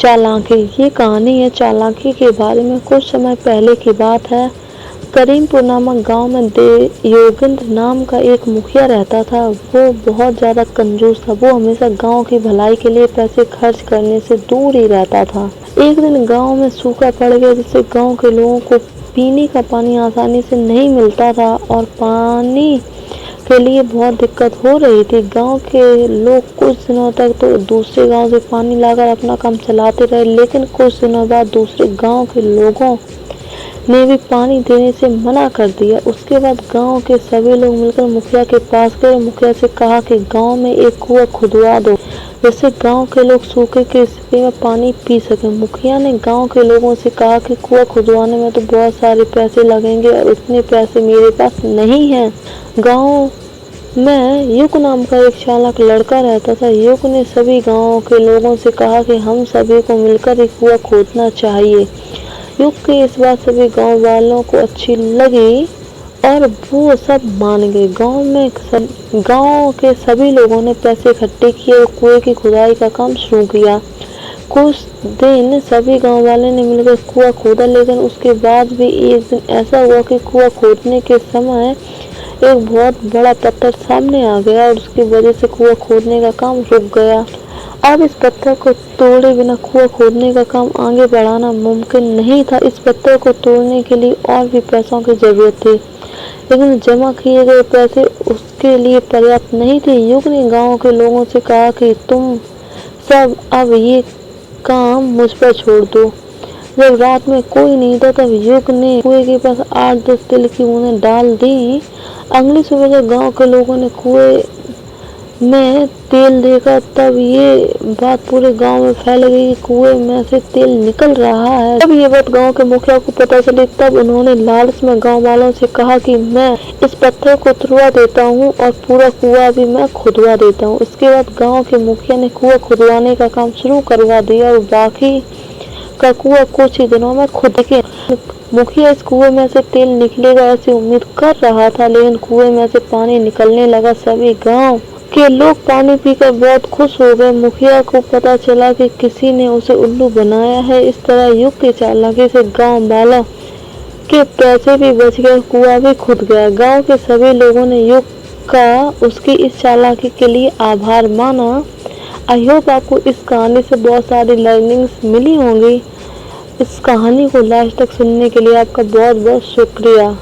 चालाकी। ये कहानी है चालाकी के बारे में। कुछ समय पहले की बात है। करीमपुर नामक गांव में योगेंद्र नाम का एक मुखिया रहता था। वो बहुत ज़्यादा कंजूस था। वो हमेशा गांव की भलाई के लिए पैसे खर्च करने से दूर ही रहता था। एक दिन गांव में सूखा पड़ गया, जिससे गांव के लोगों को पीने का पानी आसानी से नहीं मिलता था और पानी के लिए बहुत दिक्कत हो रही थी। गांव के लोग कुछ दिनों तक तो दूसरे गांव से पानी लाकर अपना काम चलाते रहे, लेकिन कुछ दिनों बाद दूसरे गांव के लोगों ने भी पानी देने से मना कर दिया। उसके बाद गांव के सभी लोग मिलकर मुखिया के पास गए। मुखिया से कहा कि गांव में एक कुआं खुदवा दो, जिससे गांव के लोग सूखे की स्थिति में पानी पी सके। मुखिया ने गांव के लोगों से कहा कि कुआं खुदवाने में तो बहुत सारे पैसे लगेंगे और उतने पैसे मेरे पास नहीं हैं। गांव में युग नाम का एक चालाक लड़का रहता था। युग ने सभी गांव के लोगों से कहा कि हम सभी को मिलकर एक कुआं खोदना चाहिए। युग की इस बात सभी गांव वालों को अच्छी लगी और वो सब मान गए। गांव के सभी लोगों ने पैसे इकट्ठे किए और कुएं की खुदाई का काम शुरू किया। कुछ दिन सभी गांव वाले ने मिलकर कुआं खोदा, लेकिन उसके बाद भी एक दिन ऐसा हुआ कि कुआं खोदने के समय एक बहुत बड़ा पत्थर सामने आ गया और उसकी वजह से कुआं खोदने का काम रुक गया। अब इस पत्थर को तोड़े बिना कुआं खोदने का काम आगे बढ़ाना मुमकिन नहीं था। इस पत्थर को तोड़ने के लिए और भी पैसों की जरूरत थी, लेकिन जमा किए गए पैसे उसके लिए पर्याप्त नहीं थे। युग ने गांव के लोगों से कहा कि तुम सब अब ये काम मुझ पर छोड़ दो। जब रात में कोई नहीं था, तब युग ने कुएं के पास 8-10 तिल की बूंदें डाल दी। अगली सुबह जब गांव के लोगों ने कुएं में तेल देखा, तब ये बात पूरे गांव में फैल गई कि कुएं में से तेल निकल रहा है। जब ये बात गांव के मुखिया को पता चली, तब उन्होंने लालच में गांव वालों से कहा कि मैं इस पत्थर को तुड़वा देता हूँ और पूरा कुआं भी मैं खुदवा देता हूँ। इसके बाद गांव के मुखिया ने कुआं खुदवाने का काम शुरू करवा दिया और बाकी का कुआं कुछ ही दिनों में खुद के मुखिया इस कुएं में से तेल निकलेगा ऐसी उम्मीद कर रहा था, लेकिन कुएं में से पानी निकलने लगा। सभी गांव के लोग पानी पीकर बहुत खुश हो गए। मुखिया को पता चला कि किसी ने उसे उल्लू बनाया है। इस तरह युग की चालाकी से गांव वालों के पैसे भी बच गए, कुआं भी खुद गया। गांव के सभी लोगों ने युग का उसकी इस चालाकी के लिए आभार माना। आई होप आपको इस कहानी से बहुत सारी लर्निंग्स मिली होंगी। इस कहानी को लास्ट तक सुनने के लिए आपका बहुत बहुत शुक्रिया।